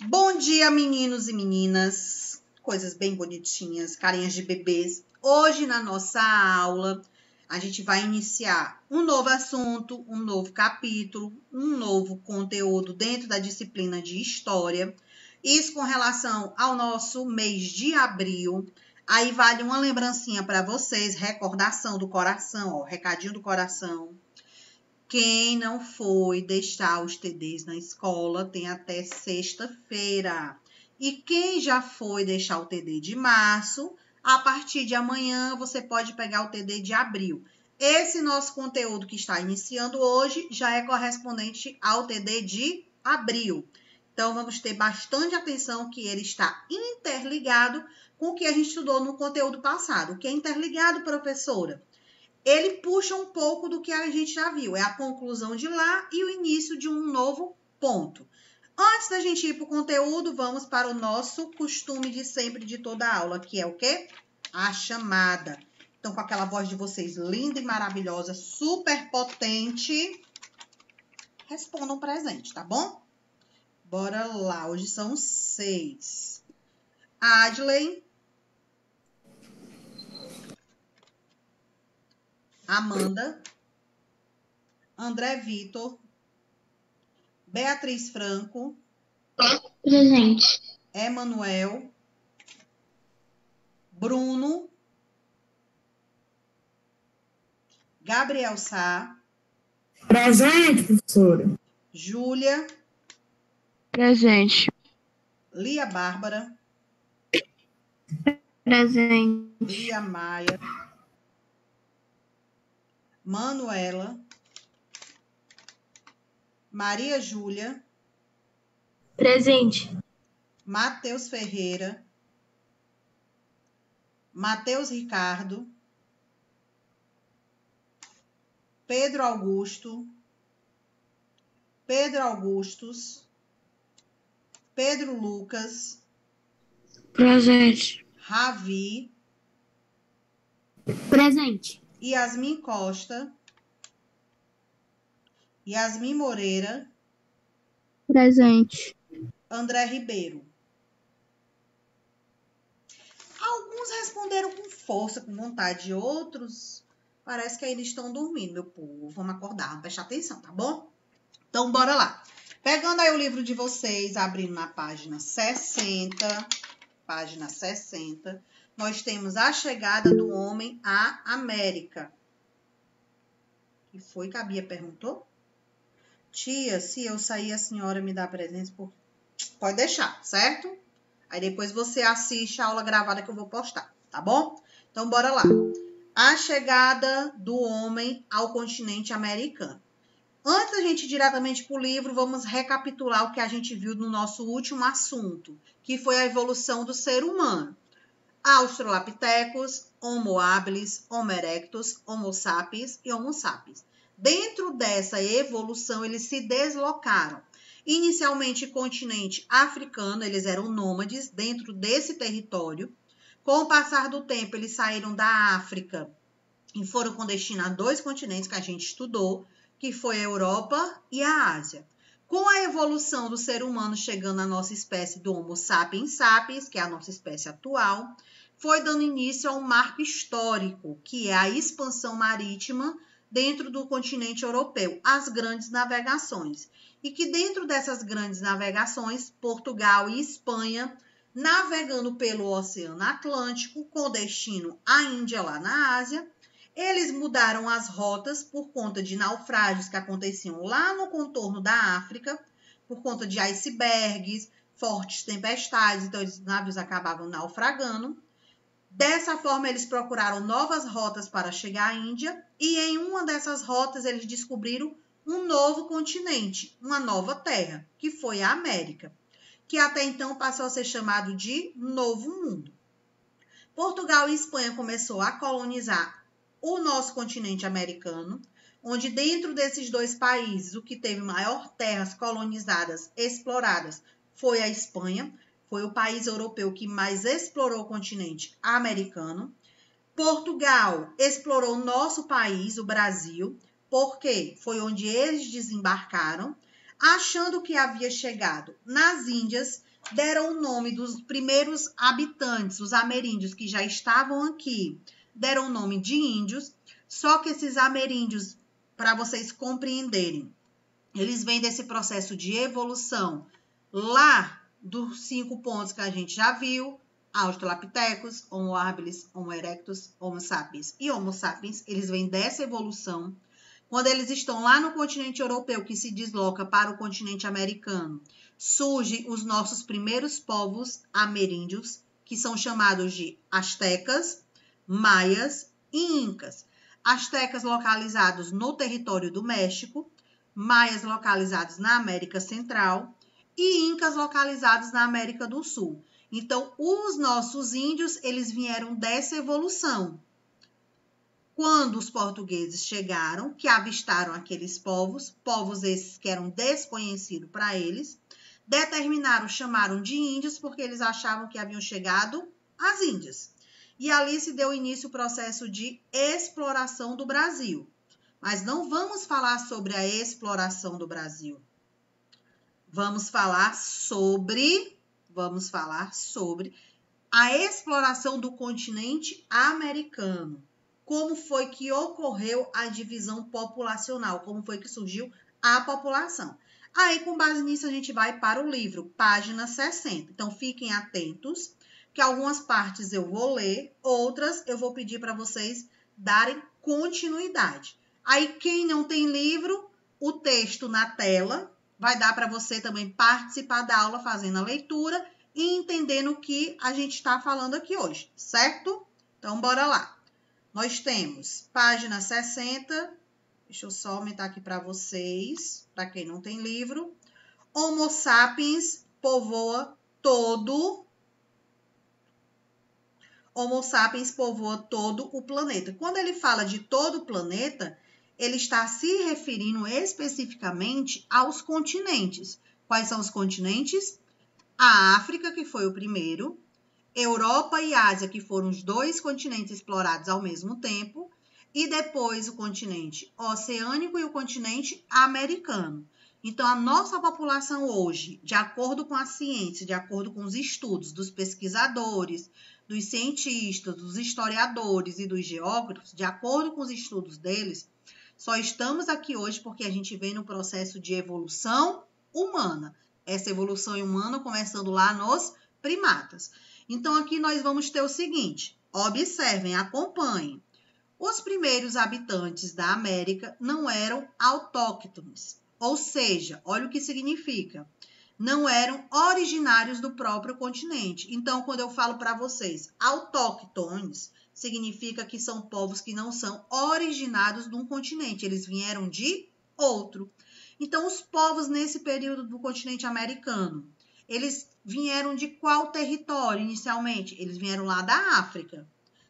Bom dia, meninos e meninas, coisas bem bonitinhas, carinhas de bebês. Hoje, na nossa aula, a gente vai iniciar um novo assunto, um novo capítulo, um novo conteúdo dentro da disciplina de História. Isso com relação ao nosso mês de abril. Aí vale uma lembrancinha para vocês, recordação do coração, ó, recadinho do coração. Quem não foi deixar os TDs na escola tem até sexta-feira. E quem já foi deixar o TD de março, a partir de amanhã você pode pegar o TD de abril. Esse nosso conteúdo que está iniciando hoje já é correspondente ao TD de abril. Então, vamos ter bastante atenção que ele está interligado com o que a gente estudou no conteúdo passado. O que é interligado, professora? Ele puxa um pouco do que a gente já viu. É a conclusão de lá e o início de um novo ponto. Antes da gente ir para o conteúdo, vamos para o nosso costume de sempre de toda aula, que é o quê? A chamada. Então, com aquela voz de vocês linda e maravilhosa, super potente, respondam presente, tá bom? Bora lá, hoje são 6. Adley. Amanda. André Vitor. Beatriz Franco. Presente. Emanuel. Bruno. Gabriel Sá. Presente, professora. Júlia. Presente. Lia Bárbara. Presente. Lia Maia. Manuela. Maria Júlia. Presente. Matheus Ferreira. Matheus Ricardo. Pedro Augusto. Pedro Augustus. Pedro Lucas. Presente. Ravi. Presente. Yasmin Costa. Yasmin Moreira. Presente. André Ribeiro. Alguns responderam com força, com vontade, outros parece que ainda estão dormindo, meu povo. Vamos acordar, vamos prestar atenção, tá bom? Então, bora lá. Pegando aí o livro de vocês, abrindo na página 60, nós temos a chegada do homem à América. O que foi que a Bia perguntou? Tia, se eu sair, a senhora me dá presença? Pode deixar, certo? Aí depois você assiste a aula gravada que eu vou postar, tá bom? Então, bora lá. A chegada do homem ao continente americano. Antes da gente ir diretamente para o livro, vamos recapitular o que a gente viu no nosso último assunto, que foi a evolução do ser humano. Australopithecus, Homo habilis, Homo erectus, Homo sapiens e Homo sapiens. Dentro dessa evolução, eles se deslocaram. Inicialmente, continente africano, eles eram nômades dentro desse território. Com o passar do tempo, eles saíram da África e foram com destino a 2 continentes que a gente estudou, que foi a Europa e a Ásia. Com a evolução do ser humano chegando à nossa espécie do Homo sapiens sapiens, que é a nossa espécie atual, foi dando início a um marco histórico, que é a expansão marítima dentro do continente europeu, as grandes navegações. E que dentro dessas grandes navegações, Portugal e Espanha, navegando pelo Oceano Atlântico, com destino à Índia, lá na Ásia, eles mudaram as rotas por conta de naufrágios que aconteciam lá no contorno da África, por conta de icebergs, fortes tempestades, então os navios acabavam naufragando. Dessa forma, eles procuraram novas rotas para chegar à Índia e em uma dessas rotas eles descobriram um novo continente, uma nova terra, que foi a América, que até então passou a ser chamado de Novo Mundo. Portugal e Espanha começou a colonizar o nosso continente americano, onde dentro desses 2 países, o que teve maior terras colonizadas, exploradas, foi a Espanha. Foi o país europeu que mais explorou o continente americano. Portugal explorou o nosso país, o Brasil, porque foi onde eles desembarcaram. achando que havia chegado nas Índias, deram o nome dos primeiros habitantes, os ameríndios que já estavam aqui, deram o nome de índios, só que esses ameríndios, para vocês compreenderem, eles vêm desse processo de evolução lá dos 5 pontos que a gente já viu, Australopithecus, Homo habilis, Homo erectus, Homo sapiens e Homo sapiens, eles vêm dessa evolução. Quando eles estão lá no continente europeu, que se desloca para o continente americano, surgem os nossos primeiros povos ameríndios, que são chamados de astecas, maias e incas. Astecas localizados no território do México, maias localizados na América Central e incas localizados na América do Sul. Então, os nossos índios, eles vieram dessa evolução. Quando os portugueses chegaram, que avistaram aqueles povos esses que eram desconhecidos para eles, determinaram, chamaram de índios, porque eles achavam que haviam chegado às Índias. E ali se deu início o processo de exploração do Brasil. Mas não vamos falar sobre a exploração do Brasil. Vamos falar sobre a exploração do continente americano. Como foi que ocorreu a divisão populacional? Como foi que surgiu a população? Aí, com base nisso, a gente vai para o livro, página 60. Então, fiquem atentos, que algumas partes eu vou ler, outras eu vou pedir para vocês darem continuidade. Aí, quem não tem livro, o texto na tela vai dar para você também participar da aula fazendo a leitura e entendendo o que a gente está falando aqui hoje, certo? Então, bora lá. Nós temos página 60, deixa eu só aumentar aqui para vocês, para quem não tem livro. Homo sapiens povoa todo. Homo sapiens povoa todo o planeta. Quando ele fala de todo o planeta, ele está se referindo especificamente aos continentes. Quais são os continentes? A África, que foi o primeiro, Europa e Ásia, que foram os 2 continentes explorados ao mesmo tempo, e depois o continente oceânico e o continente americano. Então, a nossa população hoje, de acordo com a ciência, de acordo com os estudos dos pesquisadores, dos cientistas, dos historiadores e dos geógrafos, de acordo com os estudos deles, só estamos aqui hoje porque a gente vem no processo de evolução humana. Essa evolução humana começando lá nos primatas. Então, aqui nós vamos ter o seguinte, observem, acompanhem. Os primeiros habitantes da América não eram autóctones, ou seja, olha o que significa, não eram originários do próprio continente. Então, quando eu falo para vocês autóctones, significa que são povos que não são originários de um continente, eles vieram de outro. Então, os povos nesse período do continente americano, eles vieram de qual território inicialmente? Eles vieram lá da África.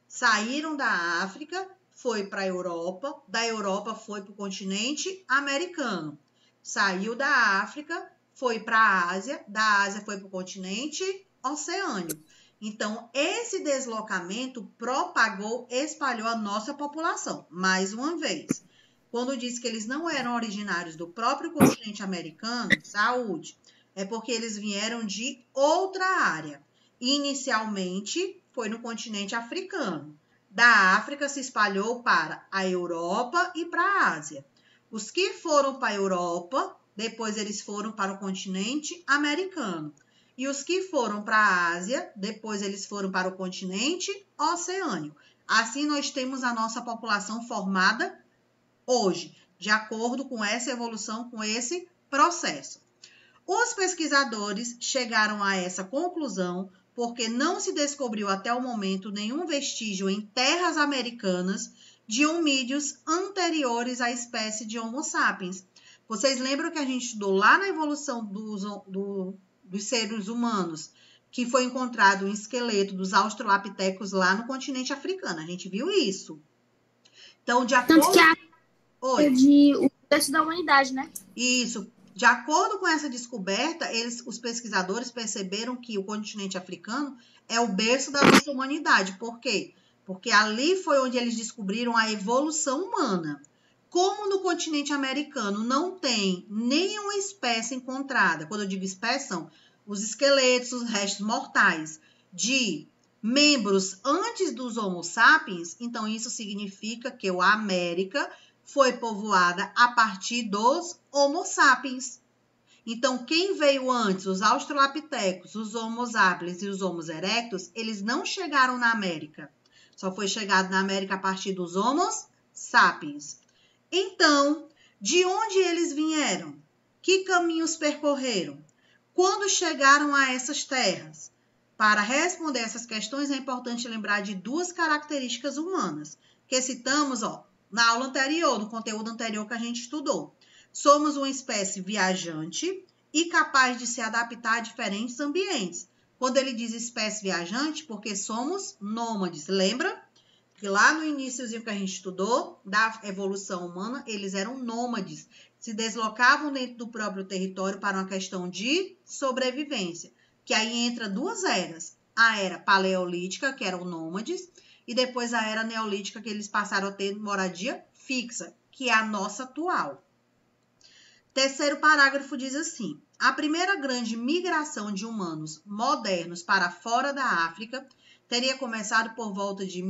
Saíram da África, foi para a Europa, da Europa foi para o continente americano. Saiu da África, foi para a Ásia, da Ásia foi para o continente oceânico. Então, esse deslocamento propagou, espalhou a nossa população. Mais uma vez, quando diz que eles não eram originários do próprio continente americano, saúde, é porque eles vieram de outra área. Inicialmente, foi no continente africano. Da África se espalhou para a Europa e para a Ásia. Os que foram para a Europa, depois eles foram para o continente americano. E os que foram para a Ásia, depois eles foram para o continente oceânico. Assim, nós temos a nossa população formada hoje, de acordo com essa evolução, com esse processo. Os pesquisadores chegaram a essa conclusão porque não se descobriu até o momento nenhum vestígio em terras americanas de homídeos anteriores à espécie de Homo sapiens. Vocês lembram que a gente estudou lá na evolução dos seres humanos, que foi encontrado um esqueleto dos australopitecos lá no continente africano. A gente viu isso. Então, de acordo... Tanto que o berço da humanidade, né? Isso. De acordo com essa descoberta, os pesquisadores perceberam que o continente africano é o berço da nossa humanidade. Por quê? Porque ali foi onde eles descobriram a evolução humana. Como no continente americano não tem nenhuma espécie encontrada, quando eu digo espécie, são os esqueletos, os restos mortais de membros antes dos Homo sapiens, então isso significa que a América foi povoada a partir dos Homo sapiens. Então, quem veio antes, os australopitecos, os Homo sapiens e os Homo erectus, eles não chegaram na América. Só foi chegado na América a partir dos Homo sapiens. Então, de onde eles vieram? Que caminhos percorreram? Quando chegaram a essas terras? Para responder essas questões, é importante lembrar de duas características humanas, que citamos na aula anterior, no conteúdo anterior que a gente estudou. Somos uma espécie viajante e capaz de se adaptar a diferentes ambientes. Quando ele diz espécie viajante, porque somos nômades, lembra? Que lá no iníciozinho que a gente estudou, da evolução humana, eles eram nômades, se deslocavam dentro do próprio território para uma questão de sobrevivência, que aí entra duas eras, a era paleolítica, que eram nômades, e depois a era neolítica, que eles passaram a ter moradia fixa, que é a nossa atual. Terceiro parágrafo diz assim: a primeira grande migração de humanos modernos para fora da África teria começado por volta de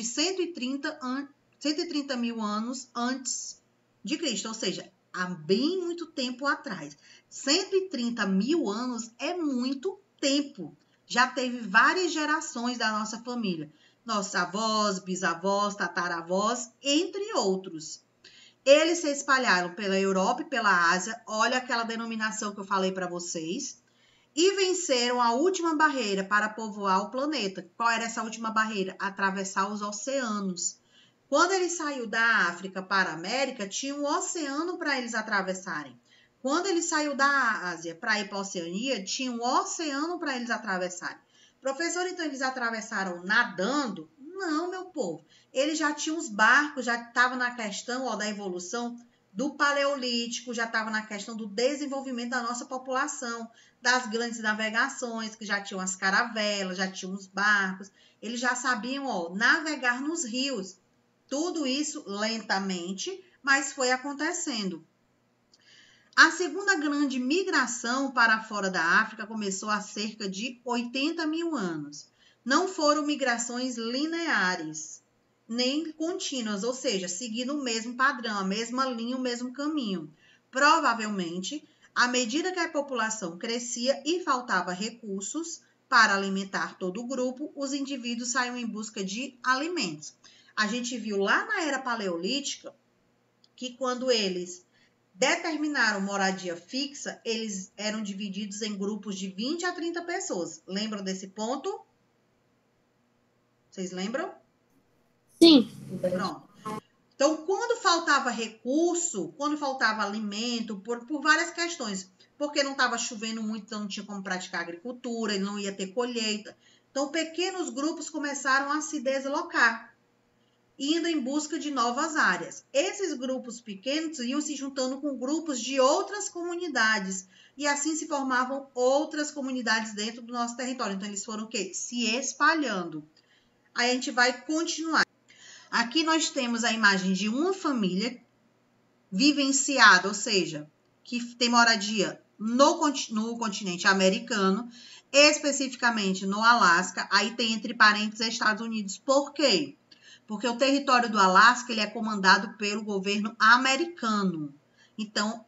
130 mil anos antes de Cristo, ou seja, há bem muito tempo atrás. 130 mil anos é muito tempo. Já teve várias gerações da nossa família. Nossos avós, bisavós, tataravós, entre outros. Eles se espalharam pela Europa e pela Ásia. Olha aquela denominação que eu falei para vocês. E venceram a última barreira para povoar o planeta. Qual era essa última barreira? Atravessar os oceanos. Quando ele saiu da África para a América, tinha um oceano para eles atravessarem. Quando ele saiu da Ásia para ir para a Oceania, tinha um oceano para eles atravessarem. Professor, então eles atravessaram nadando? Não, meu povo. Eles já tinham os barcos, já estavam na questão da evolução do Paleolítico, já estava na questão do desenvolvimento da nossa população, das grandes navegações, que já tinham as caravelas, já tinham os barcos. Eles já sabiam navegar nos rios. Tudo isso lentamente, mas foi acontecendo. A segunda grande migração para fora da África começou há cerca de 80 mil anos. Não foram migrações lineares, nem contínuas, ou seja, seguindo o mesmo padrão, a mesma linha, o mesmo caminho. Provavelmente, à medida que a população crescia e faltava recursos para alimentar todo o grupo, os indivíduos saíam em busca de alimentos. A gente viu lá na era paleolítica que quando eles determinaram moradia fixa, eles eram divididos em grupos de 20 a 30 pessoas. Lembram desse ponto? Vocês lembram? Sim. Pronto. Então, quando faltava recurso, quando faltava alimento, por várias questões, porque não estava chovendo muito, então não tinha como praticar agricultura, ele não ia ter colheita. Então, pequenos grupos começaram a se deslocar, indo em busca de novas áreas. Esses grupos pequenos iam se juntando com grupos de outras comunidades, e assim se formavam outras comunidades dentro do nosso território. Então, eles foram o quê? Se espalhando. Aí a gente vai continuar. Aqui nós temos a imagem de uma família vivenciada, ou seja, que tem moradia no continente americano, especificamente no Alasca. Aí tem entre parênteses Estados Unidos. Por quê? Porque o território do Alasca ele é comandado pelo governo americano. Então,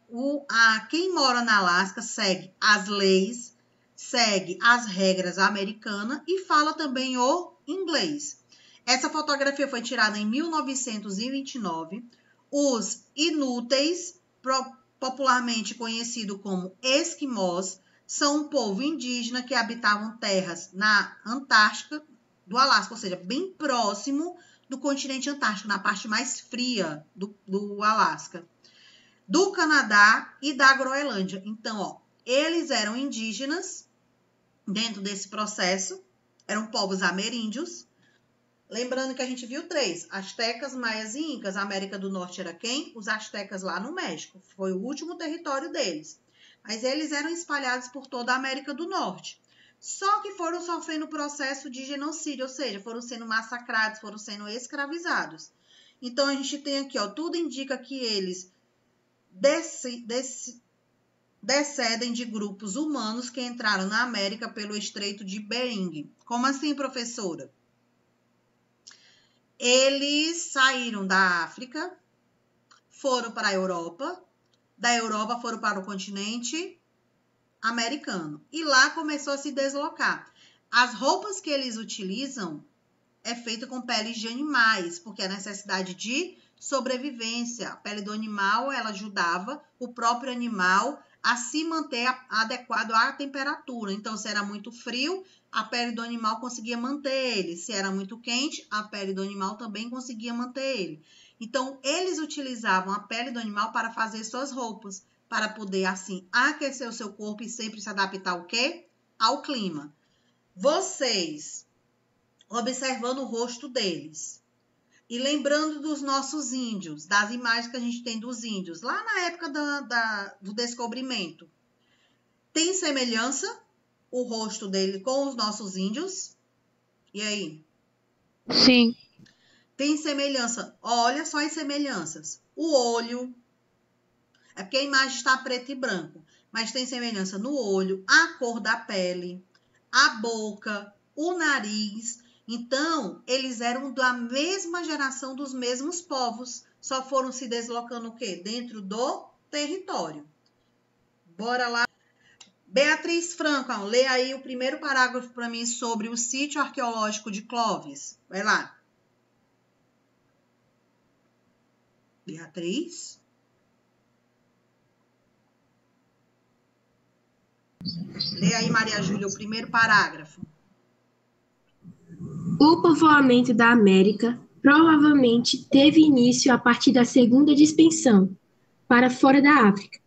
quem mora na Alasca segue as leis, segue as regras americanas e fala também o inglês. Essa fotografia foi tirada em 1929. Os inúteis, popularmente conhecido como esquimós, são um povo indígena que habitavam terras na Antártica do Alasca, ou seja, bem próximo do continente antártico, na parte mais fria do Alasca, do Canadá e da Groenlândia. Então, eles eram indígenas dentro desse processo, eram povos ameríndios. Lembrando que a gente viu 3, astecas, maias e incas. A América do Norte era quem? Os astecas lá no México. Foi o último território deles. Mas eles eram espalhados por toda a América do Norte. Só que foram sofrendo o processo de genocídio, ou seja, foram sendo massacrados, foram sendo escravizados. Então, a gente tem aqui, ó, tudo indica que eles descendem de grupos humanos que entraram na América pelo Estreito de Bering. Como assim, professora? Eles saíram da África, foram para a Europa, da Europa foram para o continente americano. E lá começou a se deslocar. As roupas que eles utilizam é feita com peles de animais, porque a necessidade de sobrevivência. A pele do animal, ela ajudava o próprio animal a se manter adequado à temperatura. Então, se era muito frio, a pele do animal conseguia manter ele. Se era muito quente, a pele do animal também conseguia manter ele. Então, eles utilizavam a pele do animal para fazer suas roupas, para poder, assim, aquecer o seu corpo e sempre se adaptar ao quê? Ao clima. Vocês, observando o rosto deles e lembrando dos nossos índios, das imagens que a gente tem dos índios, lá na época do descobrimento, tem semelhança o rosto dele com os nossos índios? E aí? Sim. Tem semelhança? Olha só as semelhanças. O olho, é porque a imagem está preto e branco, mas tem semelhança no olho, a cor da pele, a boca, o nariz. Então, eles eram da mesma geração dos mesmos povos, só foram se deslocando o quê? Dentro do território. Bora lá. Beatriz Franco, ó, lê aí o primeiro parágrafo para mim sobre o sítio arqueológico de Clovis. Vai lá. Beatriz? Lê aí, Maria Júlia, o primeiro parágrafo. O povoamento da América provavelmente teve início a partir da segunda dispersão para fora da África.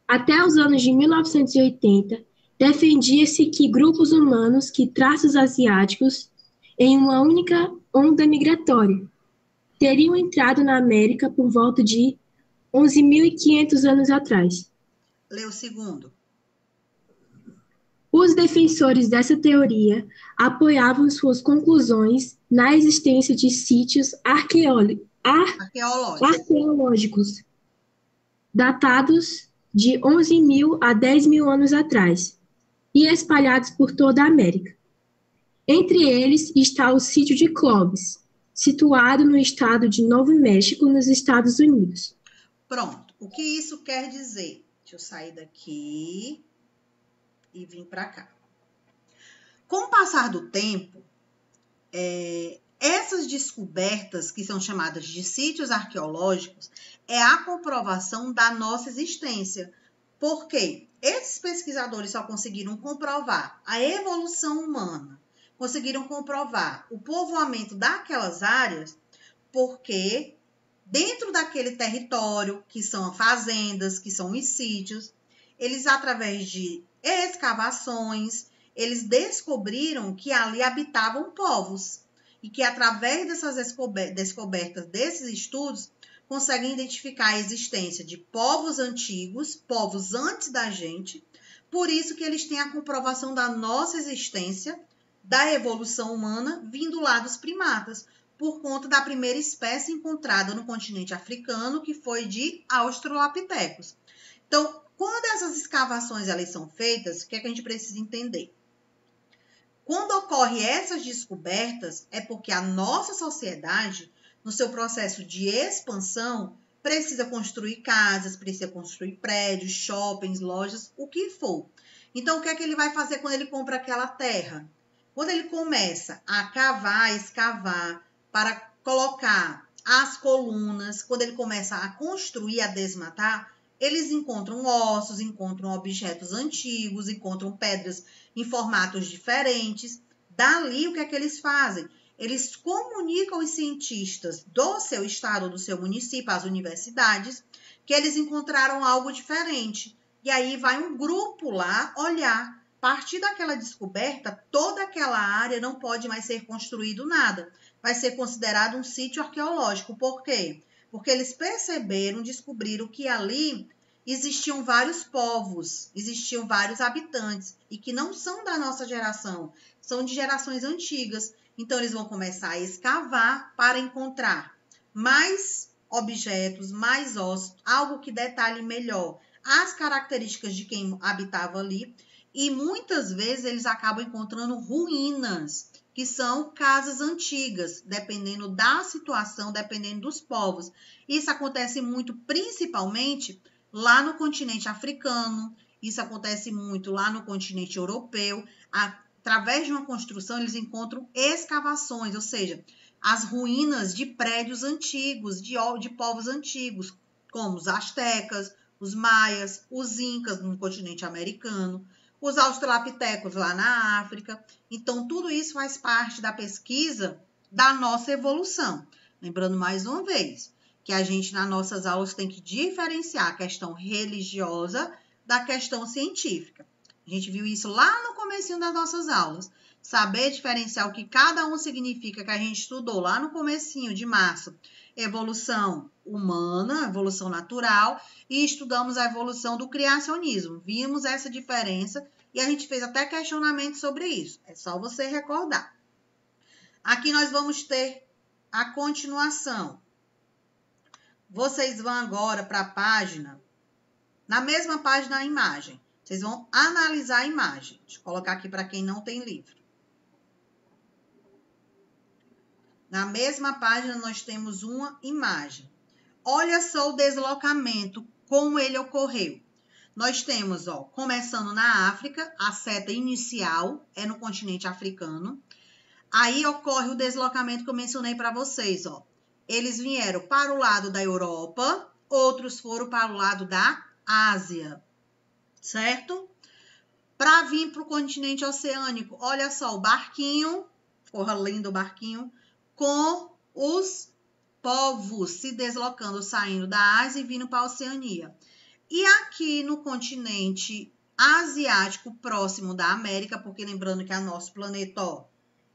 Até os anos de 1980, defendia-se que grupos humanos que traços asiáticos, em uma única onda migratória, teriam entrado na América por volta de 11.500 anos atrás. Lê o segundo. Os defensores dessa teoria apoiavam suas conclusões na existência de sítios arqueológicos datados de 11.000 a 10.000 anos atrás e espalhados por toda a América. Entre eles está o sítio de Clovis, situado no estado de Novo México, nos Estados Unidos. Pronto. O que isso quer dizer? Deixa eu sair daqui e vim para cá. Com o passar do tempo, essas descobertas, que são chamadas de sítios arqueológicos, é a comprovação da nossa existência. Por quê? Esses pesquisadores só conseguiram comprovar a evolução humana, conseguiram comprovar o povoamento daquelas áreas, porque dentro daquele território, que são fazendas, que são os sítios, eles, através de escavações, eles descobriram que ali habitavam povos e que, através dessas descobertas, desses estudos, conseguem identificar a existência de povos antigos, povos antes da gente. Por isso que eles têm a comprovação da nossa existência, da evolução humana, vindo lá dos primatas, por conta da primeira espécie encontrada no continente africano, que foi de Australopithecus. Então, quando essas escavações elas são feitas, o que é que a gente precisa entender? Quando ocorrem essas descobertas, é porque a nossa sociedade, no seu processo de expansão, precisa construir casas, precisa construir prédios, shoppings, lojas, o que for. Então, o que é que ele vai fazer quando ele compra aquela terra? Quando ele começa a cavar, a escavar, para colocar as colunas, quando ele começa a construir, a desmatar, eles encontram ossos, encontram objetos antigos, encontram pedras em formatos diferentes. Dali, o que é que eles fazem? Eles comunicam os cientistas do seu estado, do seu município, às universidades, que eles encontraram algo diferente. E aí vai um grupo lá olhar. A partir daquela descoberta, toda aquela área não pode mais ser construído nada. Vai ser considerado um sítio arqueológico. Por quê? Porque eles perceberam, descobriram que ali existiam vários povos, existiam vários habitantes, e que não são da nossa geração, são de gerações antigas. Então, eles vão começar a escavar para encontrar mais objetos, mais ossos, algo que detalhe melhor as características de quem habitava ali. E muitas vezes eles acabam encontrando ruínas, que são casas antigas, dependendo da situação, dependendo dos povos. Isso acontece muito, principalmente lá no continente africano, isso acontece muito lá no continente europeu. Através de uma construção, eles encontram escavações, ou seja, as ruínas de prédios antigos, de povos antigos, como os astecas, os maias, os incas no continente americano, os australopitecos lá na África. Então, tudo isso faz parte da pesquisa da nossa evolução. Lembrando mais uma vez que a gente, nas nossas aulas, tem que diferenciar a questão religiosa da questão científica. A gente viu isso lá no comecinho das nossas aulas. Saber diferenciar o que cada um significa, que a gente estudou lá no comecinho de março. Evolução humana, evolução natural, e estudamos a evolução do criacionismo. Vimos essa diferença e a gente fez até questionamento sobre isso. É só você recordar. Aqui nós vamos ter a continuação. Vocês vão agora para a página, na mesma página a imagem. Vocês vão analisar a imagem. Deixa eu colocar aqui para quem não tem livro. Na mesma página nós temos uma imagem. Olha só o deslocamento, como ele ocorreu. Nós temos, ó, começando na África, a seta inicial é no continente africano. Aí ocorre o deslocamento que eu mencionei para vocês, ó. Eles vieram para o lado da Europa, outros foram para o lado da Ásia, certo? Para vir para o continente oceânico, olha só o barquinho, ficou lindo o barquinho, com os povos se deslocando, saindo da Ásia e vindo para a Oceania. E aqui no continente asiático, próximo da América, porque lembrando que o nosso planeta, ó,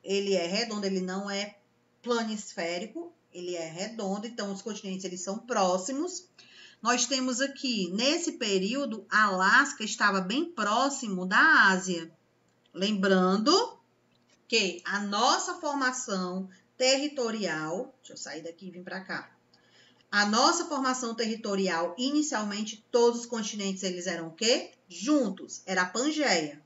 ele é redondo, ele não é planisférico, ele é redondo, então os continentes eles são próximos. Nós temos aqui, nesse período, Alasca estava bem próximo da Ásia. Lembrando que a nossa formação territorial, deixa eu sair daqui e vir para cá. A nossa formação territorial, inicialmente, todos os continentes eles eram o quê? Juntos, era a Pangeia.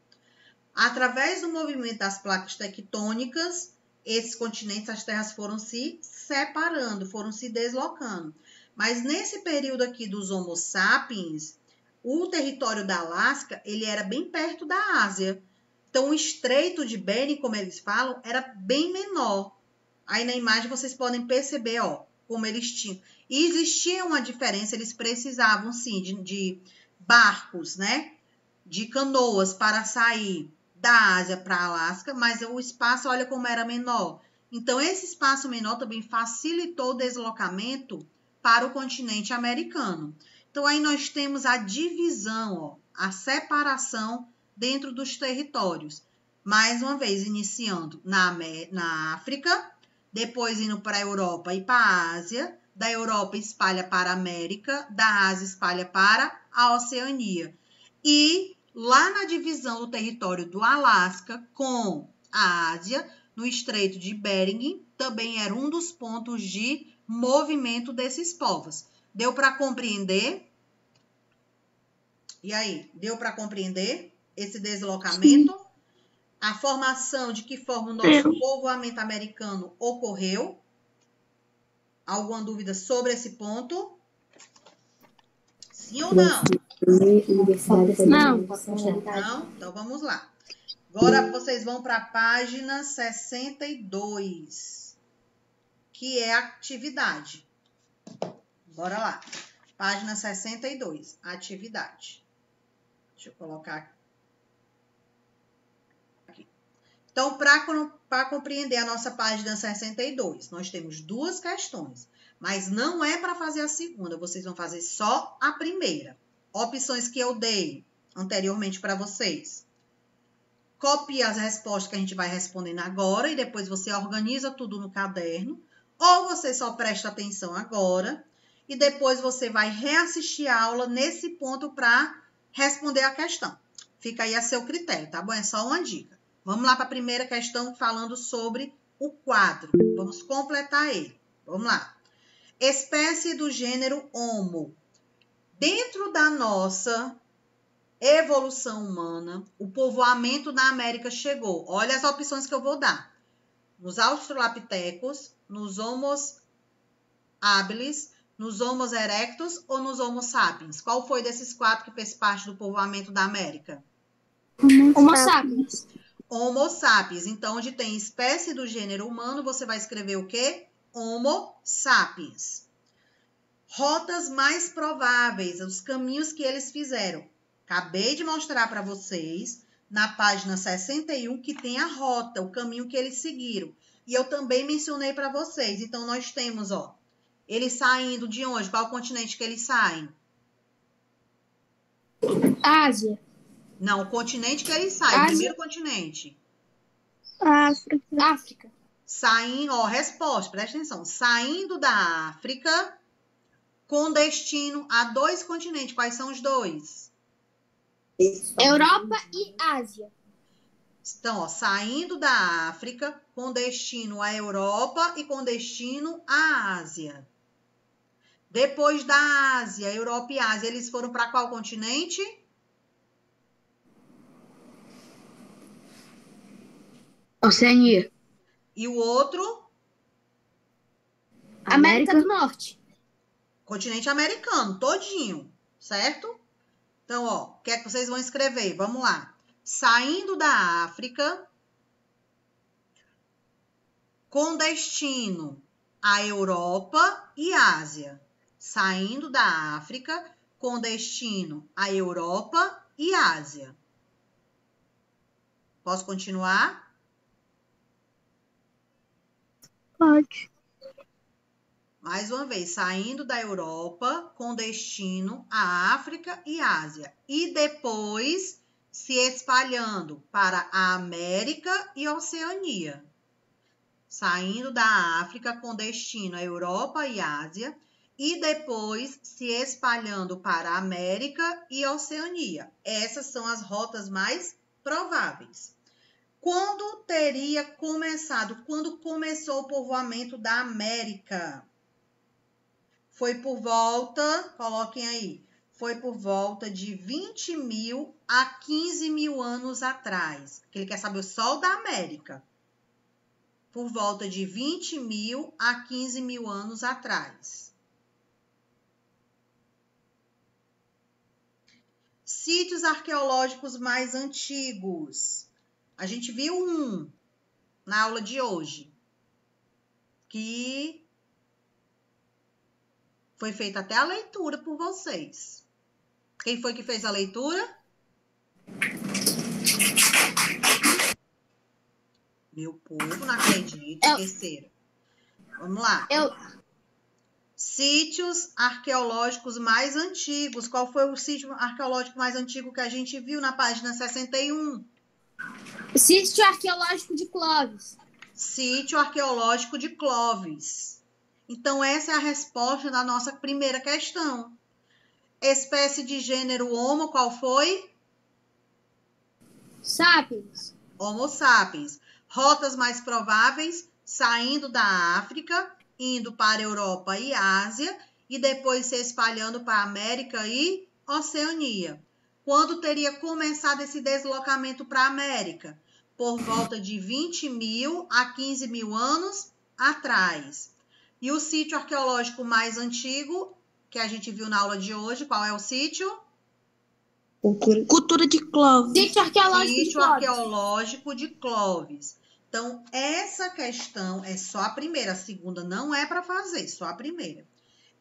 Através do movimento das placas tectônicas, esses continentes, as terras foram se separando, foram se deslocando. Mas nesse período aqui dos Homo sapiens, o território da Alasca, ele era bem perto da Ásia. Então, o Estreito de Bering, como eles falam, era bem menor. Aí na imagem vocês podem perceber, ó, como eles tinham. E existia uma diferença, eles precisavam, sim, de barcos, né? De canoas para sair da Ásia para a Alasca, mas o espaço, olha como era menor. Então, esse espaço menor também facilitou o deslocamento para o continente americano. Então, aí nós temos a divisão, ó, a separação dentro dos territórios. Mais uma vez, iniciando na África, depois indo para a Europa e para a Ásia, da Europa espalha para a América, da Ásia espalha para a Oceania. E lá na divisão do território do Alasca com a Ásia, no Estreito de Bering, também era um dos pontos de movimento desses povos. Deu para compreender? E aí, deu para compreender esse deslocamento? Sim. A formação, de que forma o nosso povoamento americano ocorreu? Alguma dúvida sobre esse ponto? Sim ou não? Não. Não? Então vamos lá. Agora vocês vão para a página 62, que é atividade. Bora lá. Página 62, atividade. Deixa eu colocar aqui. Então, para compreender a nossa página 62, nós temos duas questões, mas não é para fazer a segunda, vocês vão fazer só a primeira. Opções que eu dei anteriormente para vocês. Copie as respostas que a gente vai respondendo agora e depois você organiza tudo no caderno, ou você só presta atenção agora e depois você vai reassistir a aula nesse ponto para responder a questão. Fica aí a seu critério, tá bom? É só uma dica. Vamos lá para a primeira questão falando sobre o quadro. Vamos completar ele. Vamos lá. Espécie do gênero Homo. Dentro da nossa evolução humana, o povoamento da América chegou. Olha as opções que eu vou dar. Nos Australopithecus, nos Homos habilis, nos Homos erectus ou nos Homo sapiens? Qual foi desses 4 que fez parte do povoamento da América? Homo sapiens. Homo sapiens. Então, onde tem espécie do gênero humano, você vai escrever o quê? Homo sapiens. Rotas mais prováveis, os caminhos que eles fizeram. Acabei de mostrar para vocês, na página 61, que tem a rota, o caminho que eles seguiram. E eu também mencionei para vocês. Então, nós temos, ó, eles saindo de onde? Qual continente que eles saem? Ásia. Não, o continente que eles saem, o primeiro continente. África. Saindo, ó, resposta, presta atenção. Saindo da África com destino a 2 continentes. Quais são os 2? Europa e Ásia. Então, ó, saindo da África com destino à Europa e com destino à Ásia. Depois da Ásia, Europa e Ásia, eles foram para qual continente? Oceania. E o outro? América do Norte. Continente americano, todinho, certo? Então, ó, o que é que vocês vão escrever? Vamos lá. Saindo da África com destino à Europa e Ásia. Saindo da África com destino à Europa e Ásia. Posso continuar? Pode. Mais uma vez, saindo da Europa com destino à África e Ásia. E depois se espalhando para a América e Oceania. Saindo da África com destino à Europa e Ásia. E depois se espalhando para a América e Oceania. Essas são as rotas mais prováveis. Quando teria começado? Quando começou o povoamento da América? Foi por volta, coloquem aí, foi por volta de 20 mil a 15 mil anos atrás. Ele quer saber só o da América. Por volta de 20 mil a 15 mil anos atrás. Sítios arqueológicos mais antigos. A gente viu um na aula de hoje, que foi feita até a leitura por vocês. Quem foi que fez a leitura? Meu povo, não acredito, esqueceram. Vamos lá. Sítios arqueológicos mais antigos. Qual foi o sítio arqueológico mais antigo que a gente viu na página 61? Sítio arqueológico de Clovis. Sítio arqueológico de Clovis. Então, essa é a resposta da nossa primeira questão. Espécie de gênero Homo, qual foi? Sapiens. Homo sapiens. Rotas mais prováveis, saindo da África, indo para a Europa e Ásia, e depois se espalhando para a América e Oceania. Quando teria começado esse deslocamento para a América? Por volta de 20 mil a 15 mil anos atrás. E o sítio arqueológico mais antigo, que a gente viu na aula de hoje, qual é o sítio? Cultura de Clovis. Sítio arqueológico de Clovis. Então, essa questão é só a primeira. A segunda não é para fazer, só a primeira.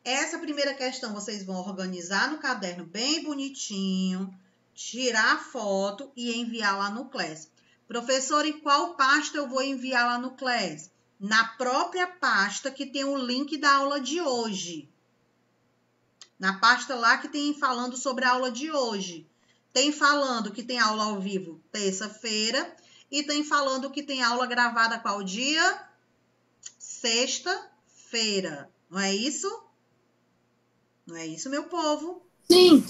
Essa primeira questão vocês vão organizar no caderno bem bonitinho, tirar a foto e enviar lá no Class. Professor, em qual pasta eu vou enviar lá no Class? Na própria pasta que tem o link da aula de hoje. Na pasta lá que tem falando sobre a aula de hoje. Tem falando que tem aula ao vivo terça-feira e tem falando que tem aula gravada qual dia? Sexta-feira. Não é isso? Não é isso, meu povo? Sim.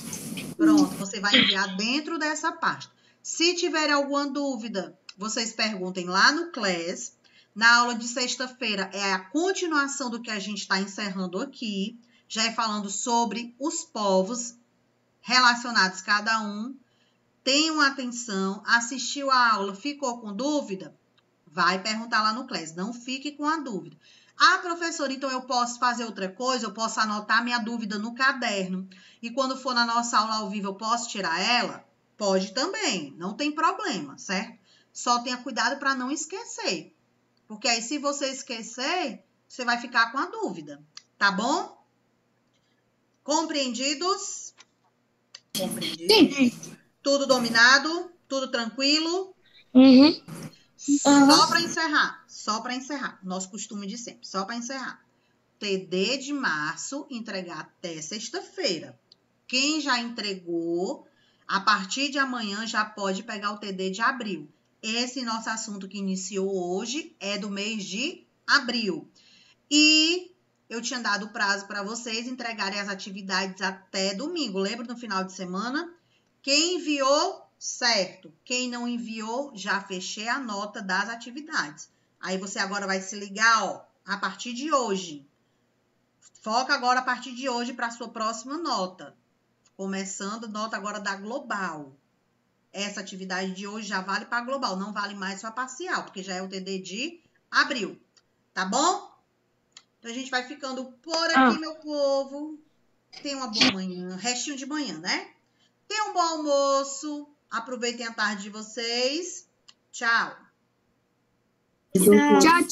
Pronto, você vai enviar dentro dessa pasta. Se tiver alguma dúvida, vocês perguntem lá no Class. Na aula de sexta-feira é a continuação do que a gente está encerrando aqui, já é falando sobre os povos relacionados cada um. Tenham atenção, assistiu a aula, ficou com dúvida? Vai perguntar lá no Class, não fique com a dúvida. Ah, professora, então eu posso fazer outra coisa? Eu posso anotar minha dúvida no caderno. E quando for na nossa aula ao vivo, eu posso tirar ela? Pode também, não tem problema, certo? Só tenha cuidado para não esquecer. Porque aí, se você esquecer, você vai ficar com a dúvida, tá bom? Compreendidos? Compreendidos? Sim. Tudo dominado? Tudo tranquilo? Uhum. Só para encerrar, nosso costume de sempre, só para encerrar. TD de março, entregar até sexta-feira. Quem já entregou, a partir de amanhã já pode pegar o TD de abril. Esse nosso assunto que iniciou hoje é do mês de abril. E eu tinha dado prazo para vocês entregarem as atividades até domingo. Lembra no final de semana? Quem enviou, certo. Quem não enviou, já fechei a nota das atividades. Aí você agora vai se ligar, ó, a partir de hoje. Foca agora a partir de hoje para a sua próxima nota. Começando, nota agora da global. Essa atividade de hoje já vale para global, não vale mais para parcial, porque já é o TD de abril. Tá bom? Então, a gente vai ficando por aqui, meu povo. Tenha uma boa manhã, restinho de manhã, né? Tenham um bom almoço. Aproveitem a tarde de vocês. Tchau. Tchau.